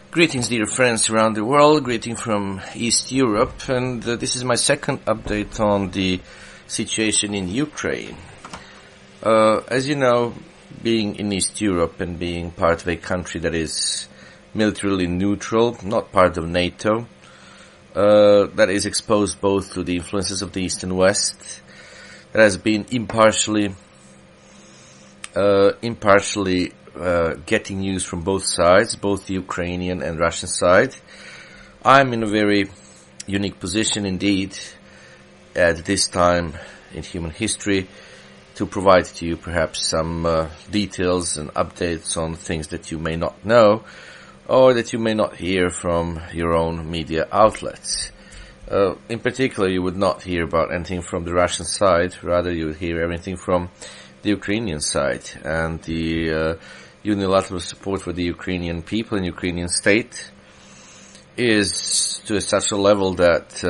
Greetings, dear friends around the world. Greeting from East Europe, and this is my second update on the situation in Ukraine. As you know, being in East Europe and being part of a country that is militarily neutral, not part of NATO, that is exposed both to the influences of the East and West, that has been impartially getting news from both sides, both the Ukrainian and Russian side. I'm in a very unique position indeed at this time in human history to provide to you perhaps some details and updates on things that you may not know or that you may not hear from your own media outlets. In particular, you would not hear about anything from the Russian side, rather you would hear everything from the Ukrainian side, and the unilateral support for the Ukrainian people and Ukrainian state is to such a level that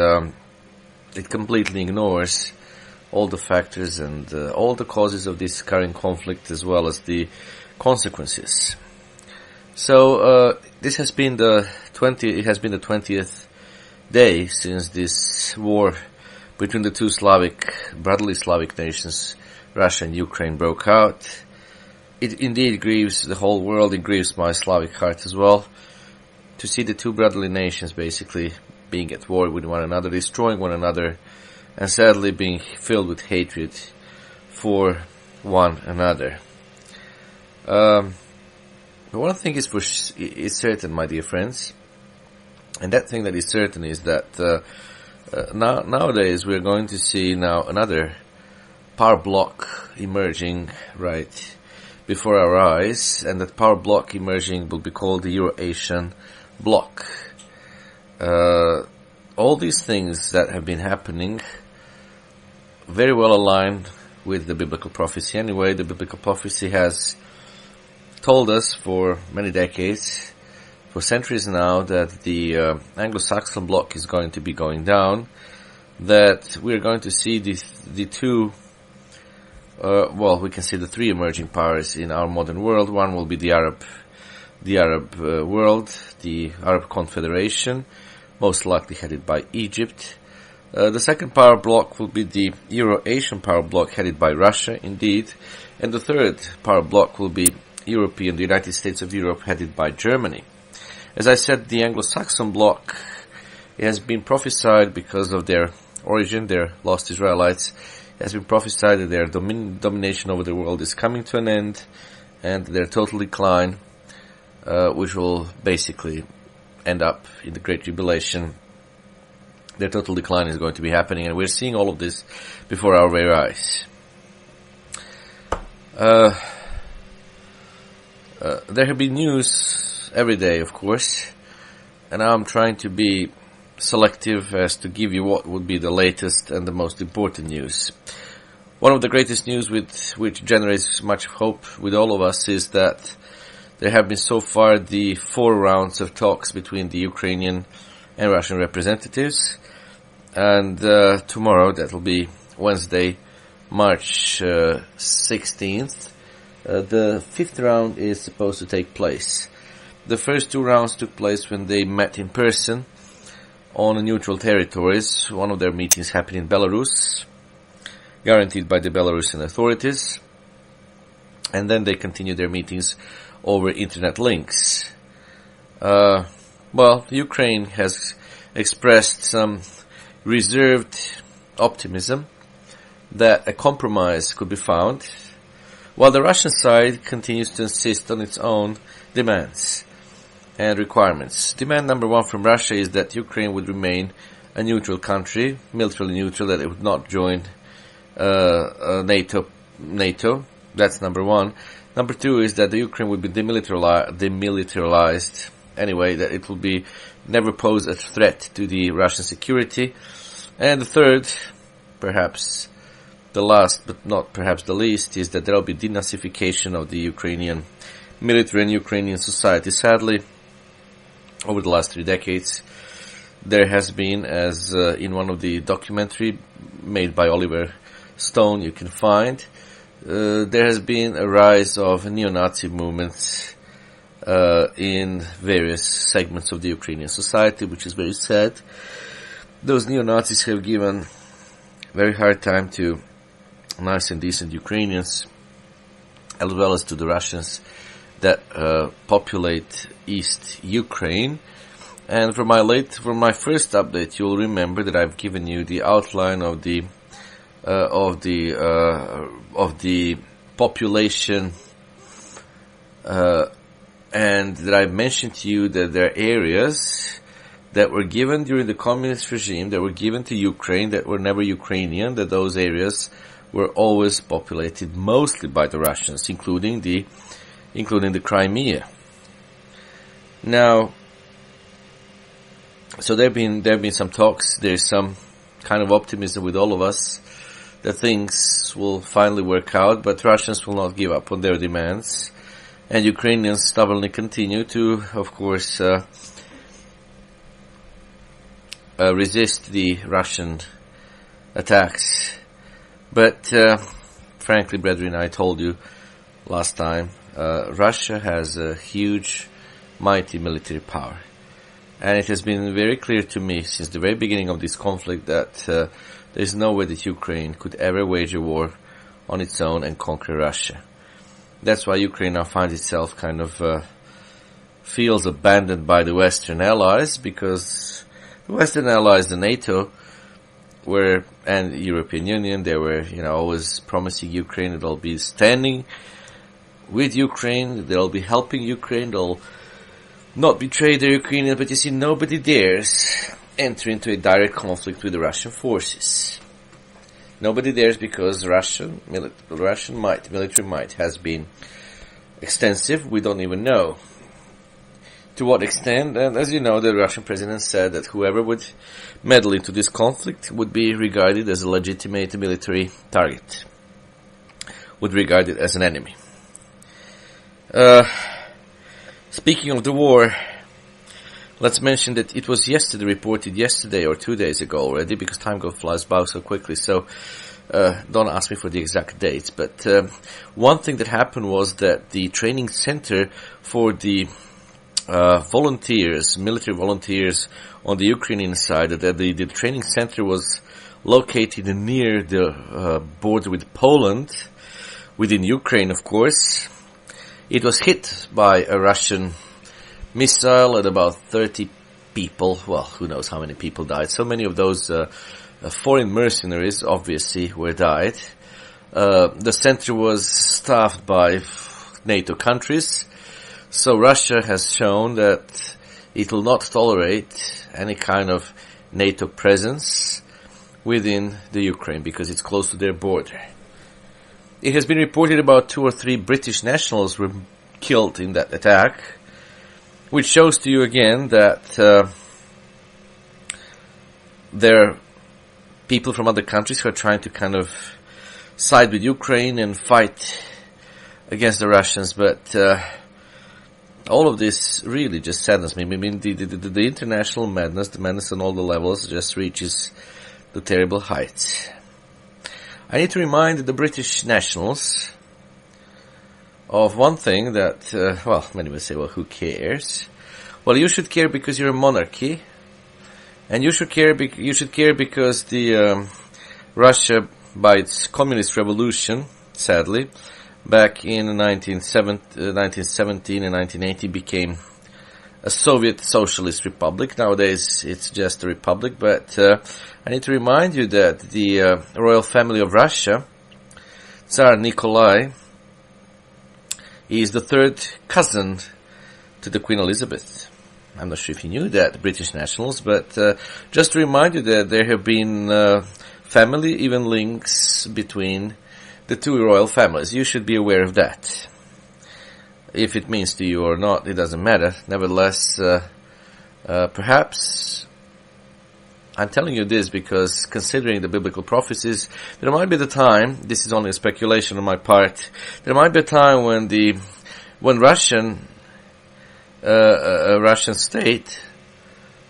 it completely ignores all the factors and all the causes of this current conflict, as well as the consequences. So this has been the 20th day since this war between the two brotherly Slavic nations, Russia and Ukraine, broke out. It indeed grieves the whole world. It grieves my Slavic heart as well to see the two brotherly nations basically being at war with one another, destroying one another, and sadly being filled with hatred for one another. But one thing is certain, my dear friends, and that thing that is certain is that nowadays we're going to see now another power block emerging right before our eyes, and that power block emerging will be called the Euro-Asian bloc. All these things that have been happening very well align with the biblical prophecy. Anyway, the biblical prophecy has told us for many decades, for centuries now, that the Anglo-Saxon bloc is going to be going down, that we're going to see the two we can see the three emerging powers in our modern world. One will be the Arab world, the Arab Confederation, most likely headed by Egypt. The second power block will be the Euro-Asian power block headed by Russia, indeed. And the third power block will be the United States of Europe, headed by Germany. As I said, the Anglo-Saxon bloc has been prophesied because of their origin, their lost Israelites. It has been prophesied that their domination over the world is coming to an end, and their total decline, which will basically end up in the Great Tribulation. Their total decline is going to be happening, and we're seeing all of this before our very eyes. There have been news every day, of course, and I'm trying to be selective as to give you what would be the latest and the most important news. One of the greatest news which generates much hope with all of us is that there have been so far the 4 rounds of talks between the Ukrainian and Russian representatives, and tomorrow, that will be Wednesday, March 16th, the 5th round is supposed to take place. The first 2 rounds took place when they met in person on neutral territories. One of their meetings happened in Belarus, guaranteed by the Belarusian authorities, and then they continued their meetings over internet links. Ukraine has expressed some reserved optimism that a compromise could be found, while the Russian side continues to insist on its own demands and requirements. Demand number 1 from Russia is that Ukraine would remain a neutral country, militarily neutral, that it would not join NATO. That's number 1. Number 2 is that the Ukraine would be demilitarized anyway, that it will be never pose a threat to the Russian security. And the third, perhaps the last but not perhaps the least, is that there will be denazification of the Ukrainian military and Ukrainian society. Sadly, over the last 3 decades, there has been, as in one of the documentary made by Oliver Stone you can find, there has been a rise of neo-Nazi movements in various segments of the Ukrainian society, which is very sad. Those neo-Nazis have given very hard time to nice and decent Ukrainians, as well as to the Russians that populate East Ukraine. And for my first update, you'll remember that I've given you the outline of the population, and that I've mentioned to you that there are areas that were given during the communist regime, that were given to Ukraine, that were never Ukrainian, that those areas were always populated mostly by the Russians, including the Crimea. Now, so there have been some talks. There's some kind of optimism with all of us that things will finally work out, but Russians will not give up on their demands, and Ukrainians stubbornly continue to, of course, resist the Russian attacks. But frankly, brethren, I told you last time, Russia has a huge, mighty military power. And it has been very clear to me since the very beginning of this conflict that there is no way that Ukraine could ever wage a war on its own and conquer Russia. That's why Ukraine now finds itself kind of feels abandoned by the Western allies, because the Western allies, the NATO, and the European Union, they were, always promising Ukraine that they'll be standing with Ukraine, they'll be helping Ukraine, they'll not betray the Ukrainians, but you see, nobody dares enter into a direct conflict with the Russian forces. Nobody dares, because Russian military might has been extensive. We don't even know to what extent. And as you know, the Russian president said that whoever would meddle into this conflict would be regarded as a legitimate military target, would regard it as an enemy. Speaking of the war, let's mention that it was reported yesterday or 2 days ago already, because time flies by so quickly, so don't ask me for the exact dates. But one thing that happened was that the training center for the military volunteers on the Ukrainian side, that the training center was located near the border with Poland, within Ukraine, of course. It was hit by a Russian missile, and about 30 people, well, who knows how many people died. So many of those foreign mercenaries, obviously, died. The center was staffed by NATO countries, so Russia has shown that it will not tolerate any kind of NATO presence within the Ukraine, because it's close to their border. It has been reported about 2 or 3 British nationals were killed in that attack, which shows to you again that there are people from other countries who are trying to kind of side with Ukraine and fight against the Russians. But all of this really just saddens me. I mean, the international madness, the madness on all the levels, just reaches the terrible heights. I need to remind the British nationals of one thing that, many will say, well, who cares? Well, you should care because you're a monarchy, and you should care because the Russia, by its communist revolution, sadly, back in 1917 and 1980, became a Soviet socialist republic. Nowadays, it's just a republic, but I need to remind you that the royal family of Russia, Tsar Nikolai, is the third cousin to the Queen Elizabeth. I'm not sure if you knew that, British nationals, but just to remind you that there have been family, even links between the two royal families. You should be aware of that. If it means to you or not, it doesn't matter. Nevertheless, perhaps I'm telling you this because, considering the biblical prophecies, there might be the time, this is only a speculation on my part, there might be a time when a Russian state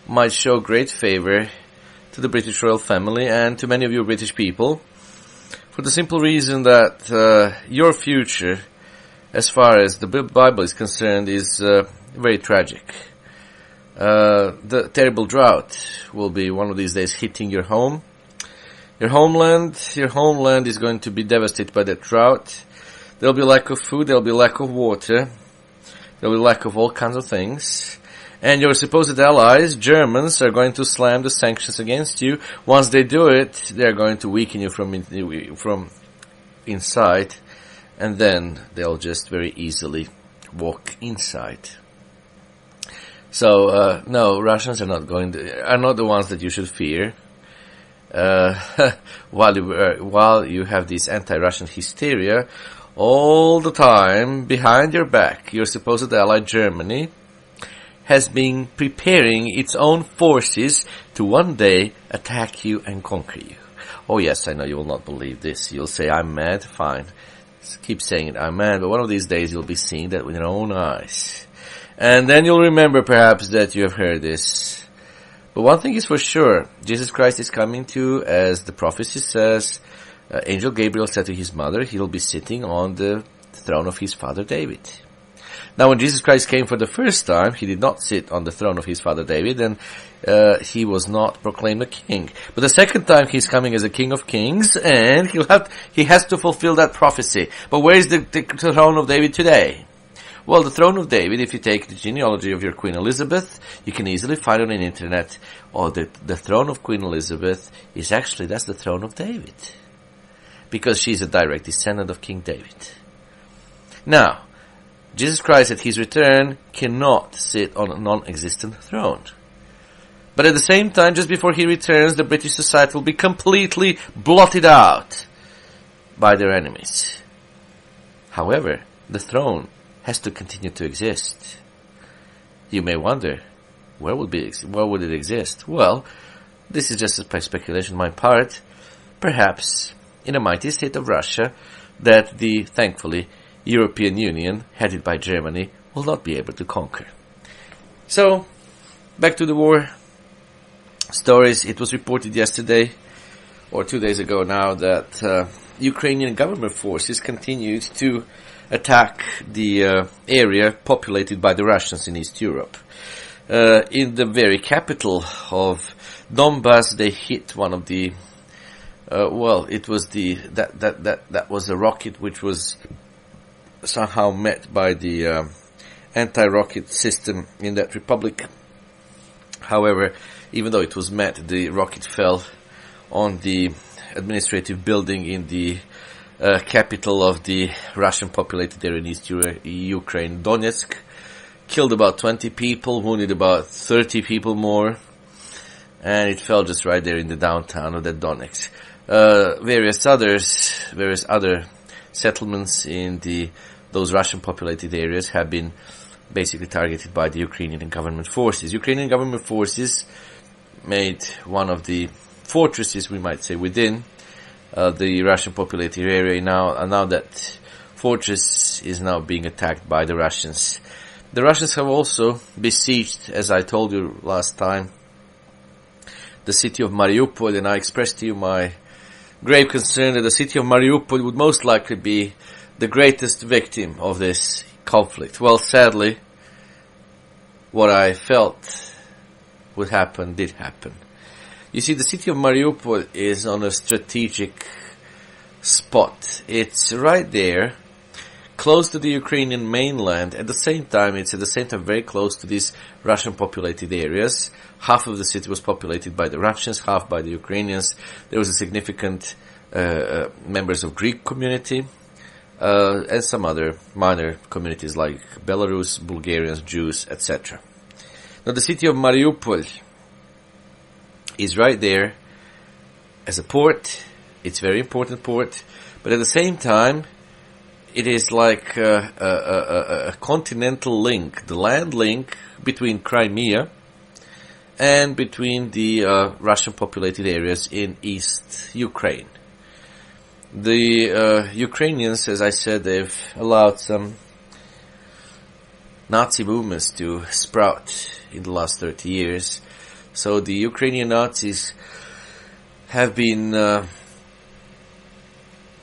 might show great favor to the British royal family and to many of you British people, for the simple reason that your future as far as the Bible is concerned, is very tragic. The terrible drought will be one of these days hitting your home. Your homeland is going to be devastated by that drought. There'll be lack of food, there'll be lack of water, there'll be lack of all kinds of things. And your supposed allies, Germans, are going to slam the sanctions against you. Once they do it, they're going to weaken you from inside, and then they'll just very easily walk inside. So, no, Russians are not the ones that you should fear. While you have this anti-Russian hysteria, all the time behind your back, your supposed ally Germany has been preparing its own forces to one day attack you and conquer you. Oh yes, I know you will not believe this. You'll say, I'm mad. Fine. Keep saying it, I'm mad. But one of these days you'll be seeing that with your own eyes. And then you'll remember perhaps that you have heard this. But one thing is for sure, Jesus Christ is coming to, as the prophecy says, Angel Gabriel said to his mother, he'll be sitting on the throne of his father David. Now when Jesus Christ came for the first time, he did not sit on the throne of his father David, and he was not proclaimed a king. But the second time he's coming as a King of Kings, and he has to fulfill that prophecy. But where is the throne of David today? Well, the throne of David, if you take the genealogy of your Queen Elizabeth, you can easily find on the internet, the throne of Queen Elizabeth is actually, that's the throne of David. Because she's a direct descendant of King David. Now, Jesus Christ at his return cannot sit on a non-existent throne. But at the same time, just before he returns, the British society will be completely blotted out by their enemies. However, the throne has to continue to exist. You may wonder, where would it exist? Well, this is just a speculation on my part. Perhaps in a mighty state of Russia that the, thankfully, European Union, headed by Germany, will not be able to conquer. So, back to the war stories. It was reported yesterday, or 2 days ago now, that Ukrainian government forces continued to attack the area populated by the Russians in East Europe. In the very capital of Donbas, they hit one of the it was that was a rocket which was somehow met by the anti-rocket system in that republic. However, even though it was met, the rocket fell on the administrative building in the capital of the Russian populated area in East Ukraine, Donetsk, killed about 20 people, wounded about 30 people more, and it fell just right there in the downtown of that Donetsk. Various other settlements in those Russian populated areas have been basically targeted by the Ukrainian government forces. Ukrainian government forces made one of the fortresses, we might say, within the Russian populated area. Now that fortress is now being attacked by the Russians. The Russians have also besieged, as I told you last time, the city of Mariupol, and I expressed to you my grave concern that the city of Mariupol would most likely be the greatest victim of this conflict. Well, sadly, what I felt would happen did happen. You see, the city of Mariupol is on a strategic spot. It's right there, close to the Ukrainian mainland. At the same time, it's very close to these Russian populated areas. Half of the city was populated by the Russians, half by the Ukrainians. There was a significant members of Greek community, and some other minor communities like Belarus, Bulgarians, Jews, etc. Now, the city of Mariupol is right there as a port. It's a very important port, but at the same time, it is like a continental link, the land link between Crimea and between the Russian populated areas in East Ukraine. The Ukrainians, as I said, they've allowed some Nazi movements to sprout in the last 30 years. So the Ukrainian Nazis have been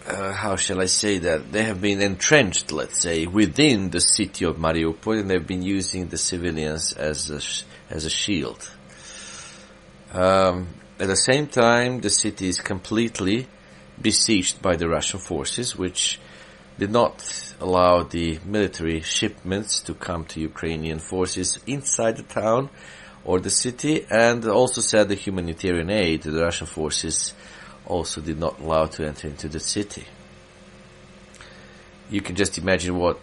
how shall I say that, they have been entrenched, let's say, within the city of Mariupol, and they've been using the civilians as a shield. At the same time, the city is completely besieged by the Russian forces, which did not allow the military shipments to come to Ukrainian forces inside the town or the city, and also said the humanitarian aid to the Russian forces also did not allow to enter into the city. You can just imagine what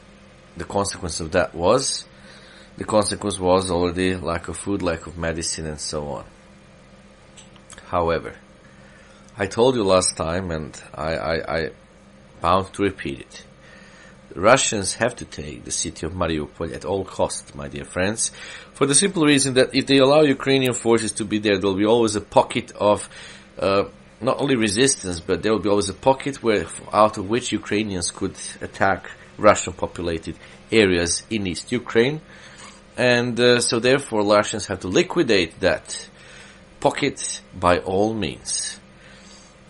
the consequence of that was. The consequence was already lack of food, lack of medicine, and so on. However, I told you last time, and I bound to repeat it. The Russians have to take the city of Mariupol at all costs, my dear friends, for the simple reason that if they allow Ukrainian forces to be there, there will be always a pocket of not only resistance, but there will be always a pocket out of which Ukrainians could attack Russian populated areas in East Ukraine. And so therefore Russians have to liquidate that pocket by all means.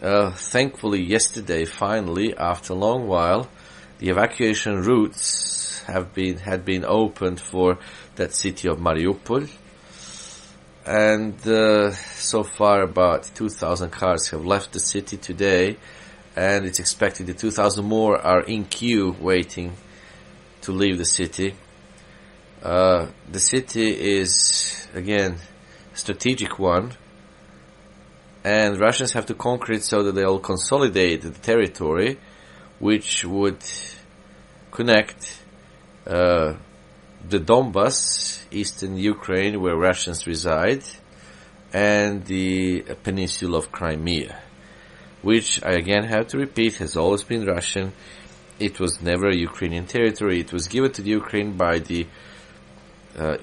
Thankfully yesterday, finally, after a long while, the evacuation routes had been opened for that city of Mariupol. And so far about 2,000 cars have left the city today, and it's expected that 2,000 more are in queue waiting to leave the city. The city is, again, a strategic one, and Russians have to conquer it so that they'll consolidate the territory, which would connect the Donbas, eastern Ukraine, where Russians reside, and the peninsula of Crimea, which I again have to repeat has always been Russian. It was never a Ukrainian territory. It was given to the Ukraine by the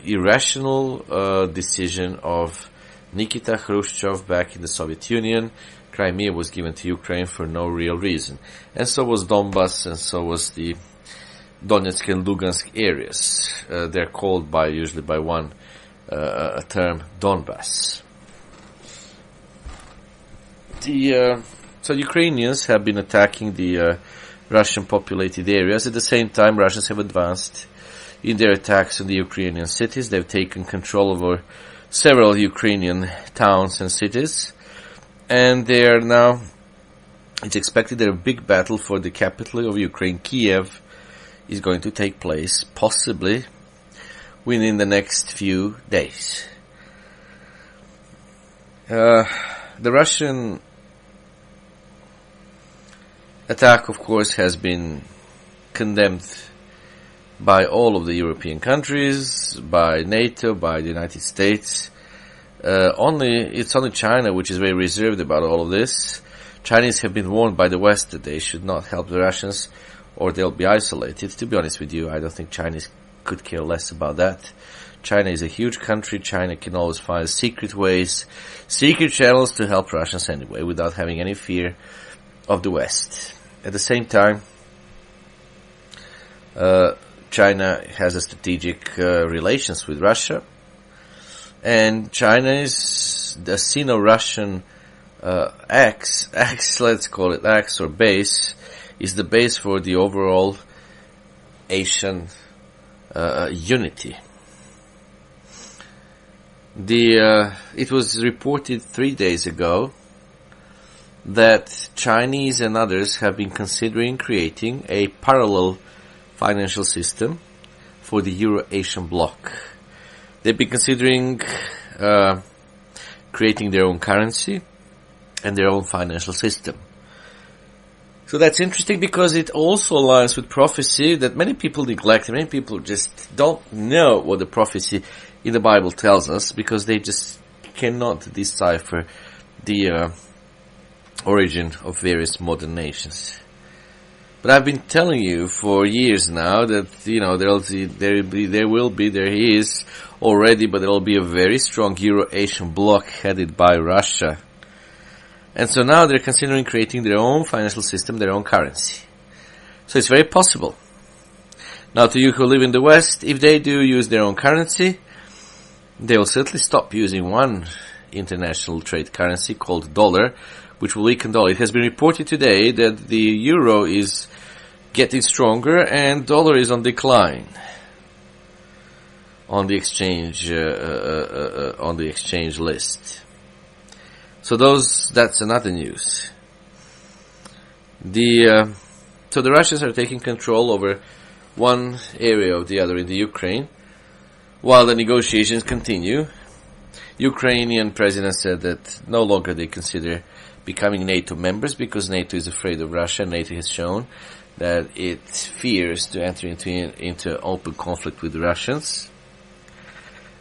irrational decision of Nikita Khrushchev back in the Soviet Union. Crimea was given to Ukraine for no real reason. And so was Donbas, and so was the Donetsk and Lugansk areas. They're called usually by one term, Donbas. So Ukrainians have been attacking the Russian populated areas. At the same time, Russians have advanced in their attacks on the Ukrainian cities. They've taken control over several Ukrainian towns and cities. And they are now, it's expected that a big battle for the capital of Ukraine, Kiev, is going to take place, possibly within the next few days. The Russian attack, of course, has been condemned by all of the European countries, by NATO, by the United States. It's only China which is very reserved about all of this. Chinese have been warned by the West that they should not help the Russians or they'll be isolated. To be honest with you, I don't think Chinese could care less about that. China is a huge country. China can always find secret ways, secret channels to help Russians anyway, without having any fear of the West. At the same time, China has a strategic relations with Russia, and China is the Sino-Russian X, let's call it X or base, is the base for the overall Asian unity. It was reported 3 days ago that Chinese and others have been considering creating a parallel financial system for the Euro-Asian bloc. They've been considering creating their own currency and their own financial system. So that's interesting because it also aligns with prophecy that many people neglect. Many people just don't know what the prophecy in the Bible tells us because they just cannot decipher the origin of various modern nations. But I've been telling you for years now that, there is already, but there will be a very strong Euro-Asian bloc headed by Russia. And so now they're considering creating their own financial system, their own currency. So it's very possible. Now to you who live in the West, if they do use their own currency, they will certainly stop using one international trade currency called dollar, which will weaken dollar. It has been reported today that the euro is getting stronger and dollar is on decline on the exchange list. So that's another news. So the Russians are taking control over one area or the other in the Ukraine, while the negotiations continue. Ukrainian president said that no longer they consider becoming NATO members because NATO is afraid of Russia. NATO has shown that it fears to enter into open conflict with the Russians.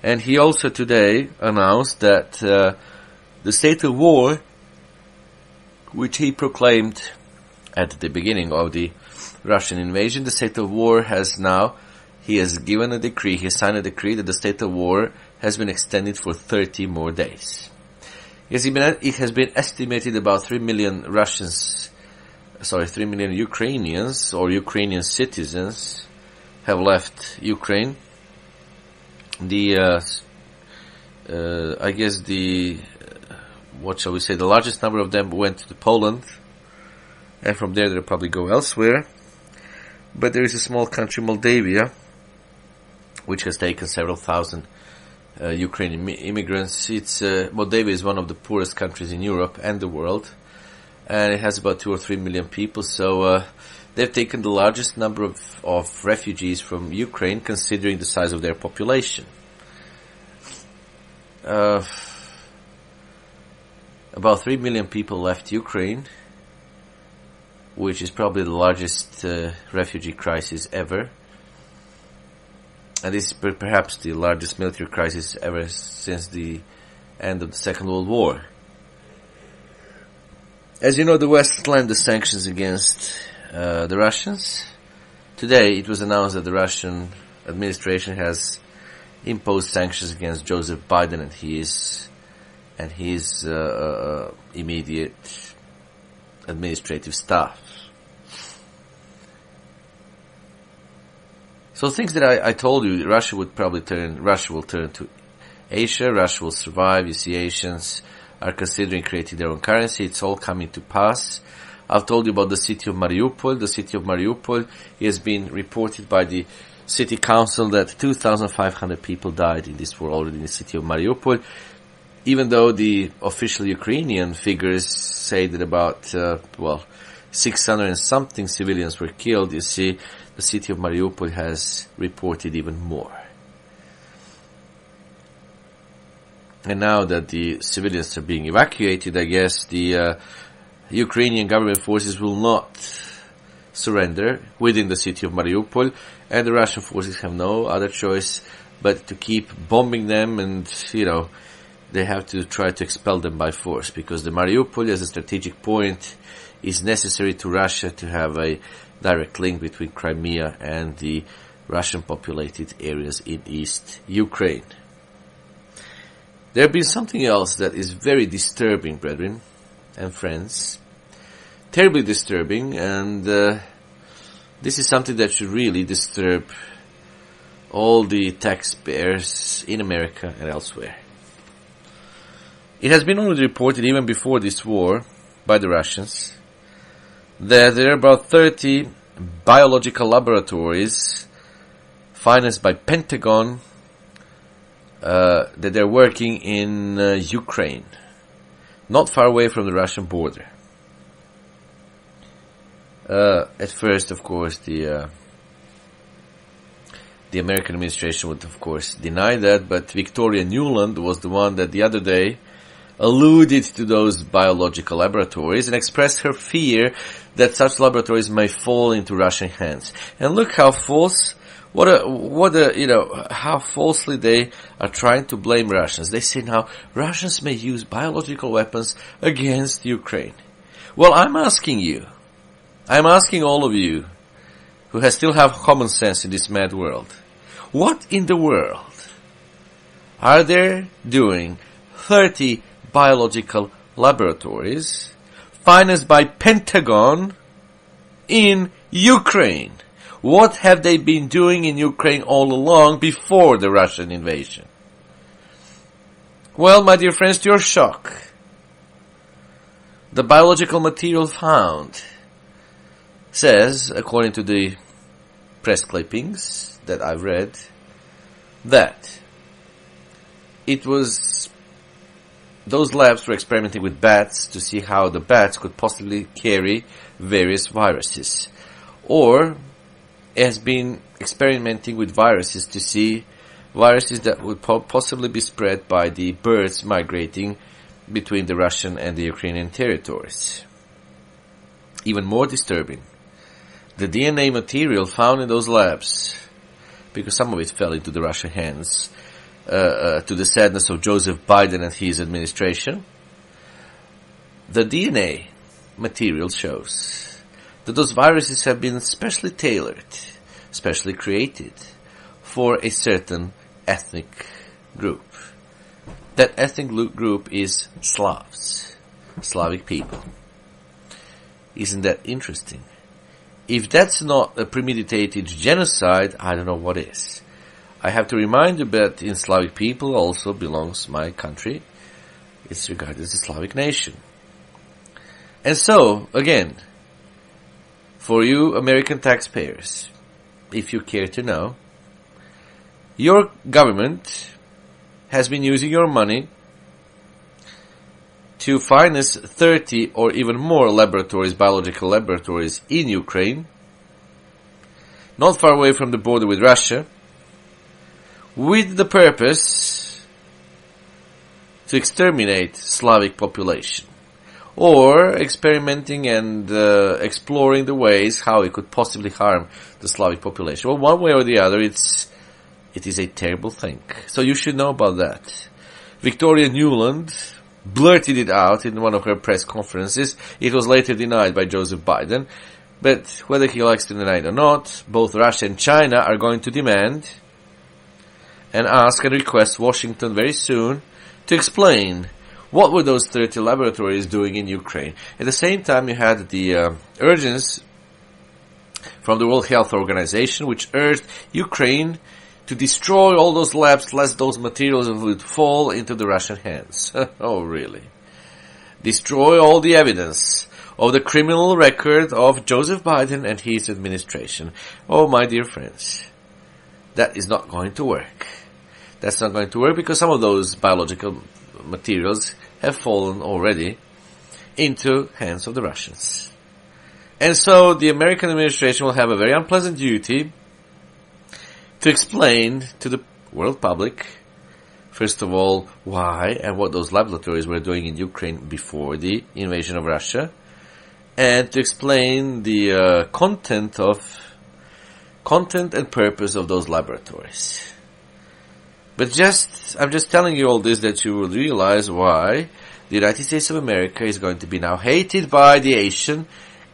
And he also today announced that the state of war, which he proclaimed at the beginning of the Russian invasion, the state of war he has given a decree, he has signed a decree that the state of war has been extended for 30 more days. It has been estimated about 3 million Ukrainians or Ukrainian citizens have left Ukraine. The largest number of them went to Poland, and from there they'll probably go elsewhere. But there is a small country, Moldavia, which has taken several thousand Ukrainian immigrants. Moldavia is one of the poorest countries in Europe and the world, and it has about 2 or 3 million people. So they've taken the largest number of refugees from Ukraine, considering the size of their population. About 3 million people left Ukraine, which is probably the largest refugee crisis ever. And this is perhaps the largest military crisis ever since the end of the Second World War. As you know, the West slammed the sanctions against the Russians. Today it was announced that the Russian administration has imposed sanctions against Joseph Biden and his immediate administrative staff. So things that I told you, Russia will turn to Asia, Russia will survive. You see, Asians are considering creating their own currency. It's all coming to pass. I've told you about the city of Mariupol. The city of Mariupol has been reported by the city council that 2,500 people died in this war already in the city of Mariupol. Even though the official Ukrainian figures say that about 600 and something civilians were killed, you see, the city of Mariupol has reported even more. And now that the civilians are being evacuated, I guess the Ukrainian government forces will not surrender within the city of Mariupol, and the Russian forces have no other choice but to keep bombing them, and they have to try to expel them by force, because the Mariupol as a strategic point is necessary to Russia to have a direct link between Crimea and the Russian populated areas in East Ukraine. There has been something else that is very disturbing, brethren and friends. Terribly disturbing, and this is something that should really disturb all the taxpayers in America and elsewhere. It has been already reported even before this war by the Russians that there are about 30 biological laboratories financed by Pentagon that they're working in Ukraine, not far away from the Russian border. At first, of course, the American administration would, of course, deny that, but Victoria Nuland was the one that the other day alluded to those biological laboratories and expressed her fear that such laboratories may fall into Russian hands. And look how how falsely they are trying to blame Russians. They say now Russians may use biological weapons against Ukraine. Well, I'm asking all of you who still have common sense in this mad world, what in the world are they doing 30 biological laboratories financed by Pentagon in Ukraine? What have they been doing in Ukraine all along before the Russian invasion? Well, my dear friends, to your shock, The biological material found says, according to the press clippings that I've read, that those labs were experimenting with bats to see how the bats could possibly carry various viruses, or has been experimenting with viruses to see viruses that would possibly be spread by the birds migrating between the Russian and the Ukrainian territories. Even more disturbing, the DNA material found in those labs, because some of it fell into the Russian hands, to the sadness of Joseph Biden and his administration, the DNA material shows that those viruses have been specially tailored, specially created for a certain ethnic group. That ethnic group is Slavs, Slavic people. Isn't that interesting? If that's not a premeditated genocide, I don't know what is. I have to remind you that in Slavic people also belongs my country. It's regarded as a Slavic nation. And so, again, for you American taxpayers, if you care to know, your government has been using your money to finance 30 or even more laboratories, biological laboratories in Ukraine, not far away from the border with Russia, with the purpose to exterminate Slavic population, or experimenting and exploring the ways how it could possibly harm the Slavic population. Well, one way or the other, it is a terrible thing. So you should know about that. Victoria Nuland blurted it out in one of her press conferences. It was later denied by Joseph Biden. But whether he likes to deny it or not, both Russia and China are going to demand and ask and request Washington very soon to explain what were those 30 laboratories doing in Ukraine. At the same time, you had the urgence from the World Health Organization, which urged Ukraine to destroy all those labs lest those materials would fall into the Russian hands. Oh, really? Destroy all the evidence of the criminal record of Joseph Biden and his administration. Oh, my dear friends, that is not going to work. That's not going to work because some of those biological materials have fallen already into hands of the Russians. And so the American administration will have a very unpleasant duty to explain to the world public, first of all, why and what those laboratories were doing in Ukraine before the invasion of Russia, and to explain the content and purpose of those laboratories. But I'm just telling you all this that you will realize why the United States of America is going to be now hated by the Asian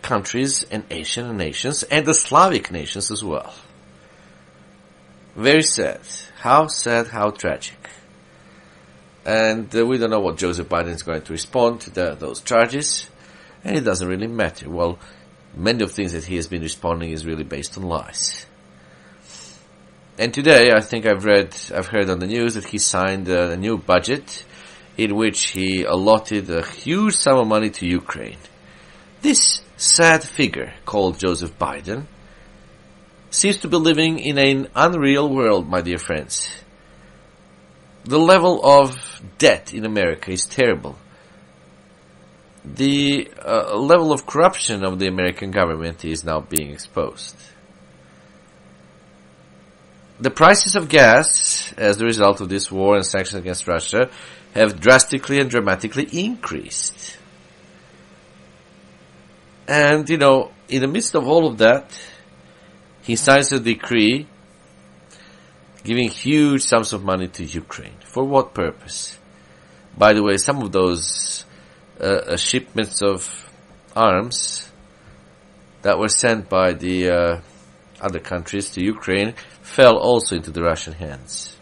countries and Asian nations and the Slavic nations as well. Very sad. How sad, how tragic. And we don't know what Joseph Biden is going to respond to those charges. And it doesn't really matter. Well, many of the things that he has been responding is really based on lies. And today, I think I've heard on the news that he signed a new budget in which he allotted a huge sum of money to Ukraine. This sad figure called Joseph Biden seems to be living in an unreal world, my dear friends. The level of debt in America is terrible. The level of corruption of the American government is now being exposed. The prices of gas, as a result of this war and sanctions against Russia, have drastically and dramatically increased. And, in the midst of all of that, he signs a decree giving huge sums of money to Ukraine. For what purpose? By the way, some of those shipments of arms that were sent by the other countries to Ukraine fell also into the Russian hands.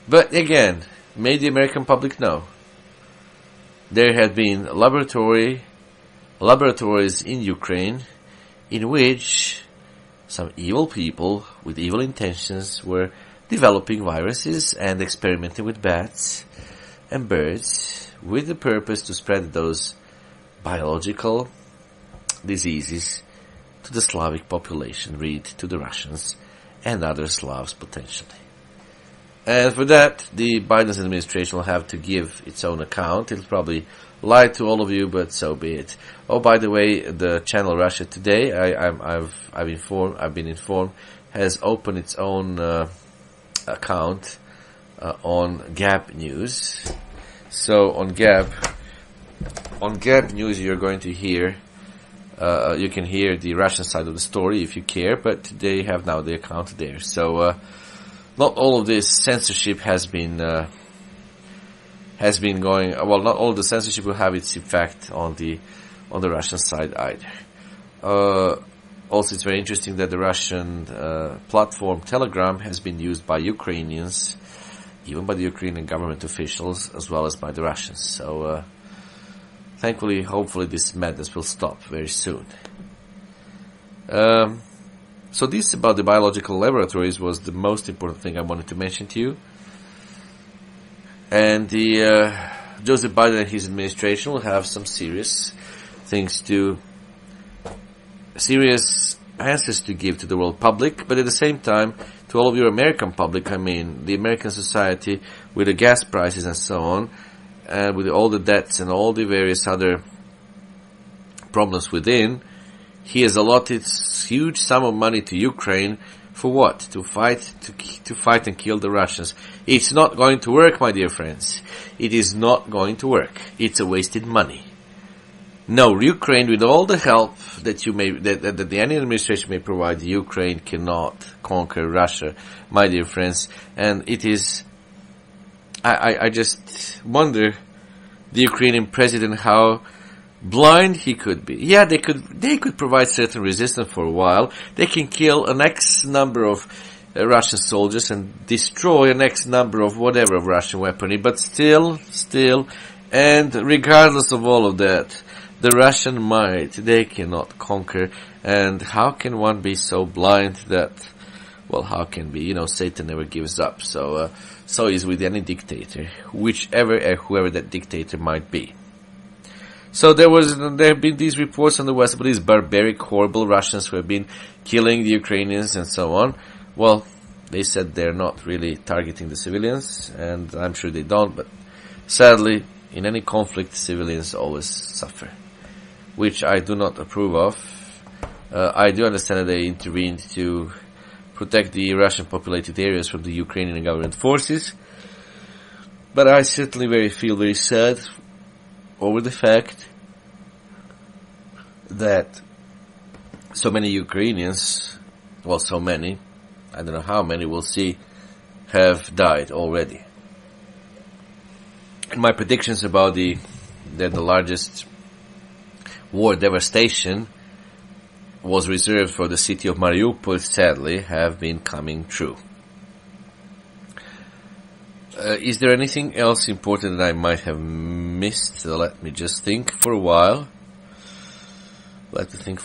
But again, may the American public know, there have been laboratories in Ukraine in which some evil people with evil intentions were developing viruses and experimenting with bats and birds with the purpose to spread those biological diseases to the Slavic population, read to the Russians and other Slavs potentially. And for that, the Biden administration will have to give its own account. It'll probably lie to all of you, but so be it. Oh, by the way, the channel Russia Today, I've been informed, has opened its own account on Gab News. So on Gab News, you're going to hear, you can hear the Russian side of the story if you care, but they have now the account there. So not all of this censorship has been going. Well, not all the censorship will have its effect on the Russian side either. Also, it's very interesting that the Russian platform Telegram has been used by Ukrainians, even by the Ukrainian government officials, as well as by the Russians. So, thankfully, hopefully, this madness will stop very soon. So this about the biological laboratories was the most important thing I wanted to mention to you. And the Joseph Biden and his administration will have some serious answers to give to the world public, but at the same time, to all of your American public, I mean, the American society, with the gas prices and so on, and with all the debts and all the various other problems within, he has allotted huge sum of money to Ukraine for what? To fight and kill the Russians. It's not going to work, my dear friends. It is not going to work. It's a wasted money. No, Ukraine, with all the help that the any administration may provide, Ukraine cannot conquer Russia, my dear friends. And it is, I just wonder, the Ukrainian president, how blind he could be. Yeah, they could provide certain resistance for a while. They can kill an X number of Russian soldiers and destroy an X number of whatever of Russian weaponry, but still, and regardless of all of that, the Russian might, they cannot conquer. And how can one be so blind that, well, how can be? Satan never gives up. So is with any dictator, whoever that dictator might be. So there have been these reports on the West about these barbaric, horrible Russians who have been killing the Ukrainians and so on. Well, they said they're not really targeting the civilians, and I'm sure they don't, but sadly, in any conflict, civilians always suffer, which I do not approve of. I do understand that they intervened to protect the Russian populated areas from the Ukrainian government forces, but I certainly feel very sad over the fact that so many Ukrainians, well, so many, I don't know how many, we'll see, have died already. And my predictions about that the largest war devastation was reserved for the city of Mariupol, sadly, have been coming true. Is there anything else important that I might have missed? Let me just think for a while. I think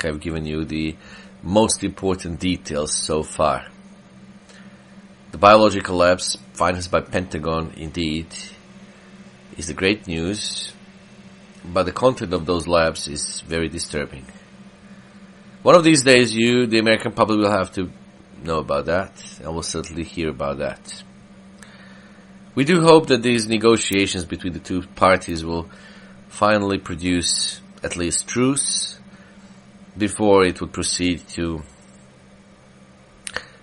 I've given you the most important details so far. The biological labs financed by Pentagon, indeed, is the great news, but the content of those labs is very disturbing. One of these days, the American public, will have to know about that, and will certainly hear about that. We do hope that these negotiations between the two parties will finally produce at least truce before it would proceed to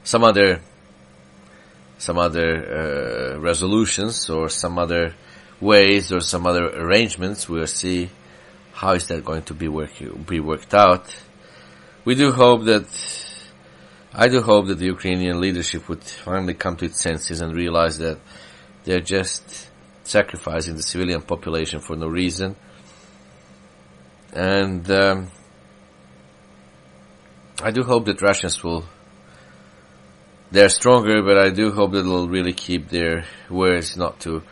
some other resolutions or some other ways or some other arrangements. We'll see how is that going to be worked out. I do hope that the Ukrainian leadership would finally come to its senses and realize that they're just sacrificing the civilian population for no reason. And I do hope that Russians they're stronger, but I do hope that they'll really keep their words not to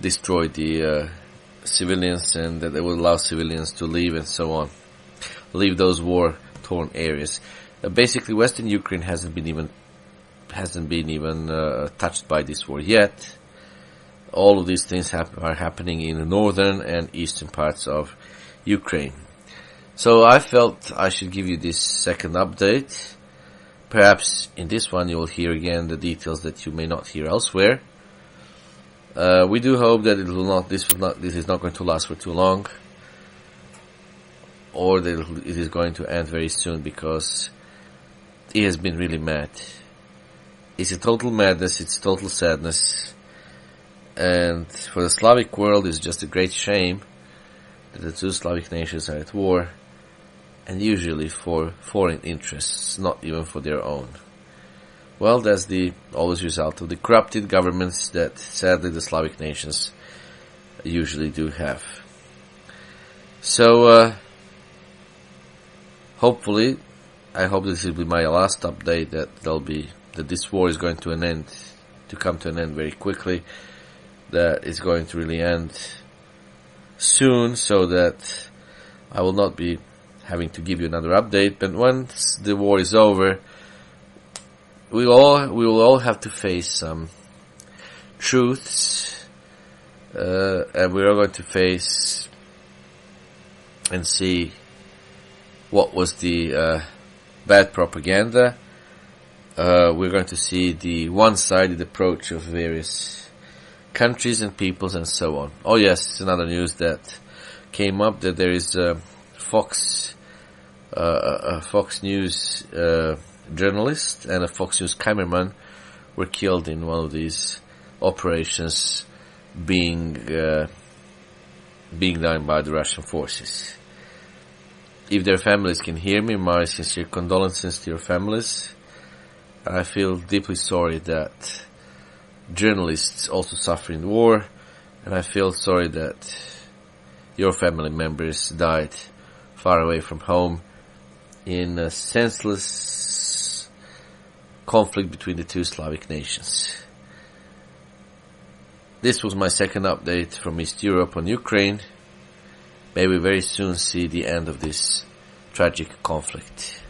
destroy the civilians, and that they will allow civilians to leave and so on. Leave those war-torn areas. Basically, Western Ukraine hasn't been even touched by this war yet. all of these things are happening in the northern and eastern parts of Ukraine. So I felt I should give you this second update. Perhaps in this one you will hear again the details that you may not hear elsewhere. We do hope that this is not going to last for too long, or that it is going to end very soon, because it has been really mad. It's a total madness, it's total sadness, and for the Slavic world it's just a great shame that the two Slavic nations are at war, and usually for foreign interests, not even for their own. Well, that's the always result of the corrupted governments that sadly the Slavic nations usually do have. So, hopefully, I hope this will be my last update, that this war is going to come to an end very quickly, that it's going to really end soon, so that I will not be having to give you another update. But once the war is over, we will all have to face some truths, and we are going to face and see what was the bad propaganda. We're going to see the one-sided approach of various countries and peoples and so on. Oh yes, another news that came up, that there is a Fox News journalist and a Fox News cameraman were killed in one of these operations being done by the Russian forces. If their families can hear me, my sincere condolences to your families. I feel deeply sorry that journalists also suffer in war, and I feel sorry that your family members died far away from home in a senseless conflict between the two Slavic nations. This was my second update from East Europe on Ukraine. May we very soon see the end of this tragic conflict.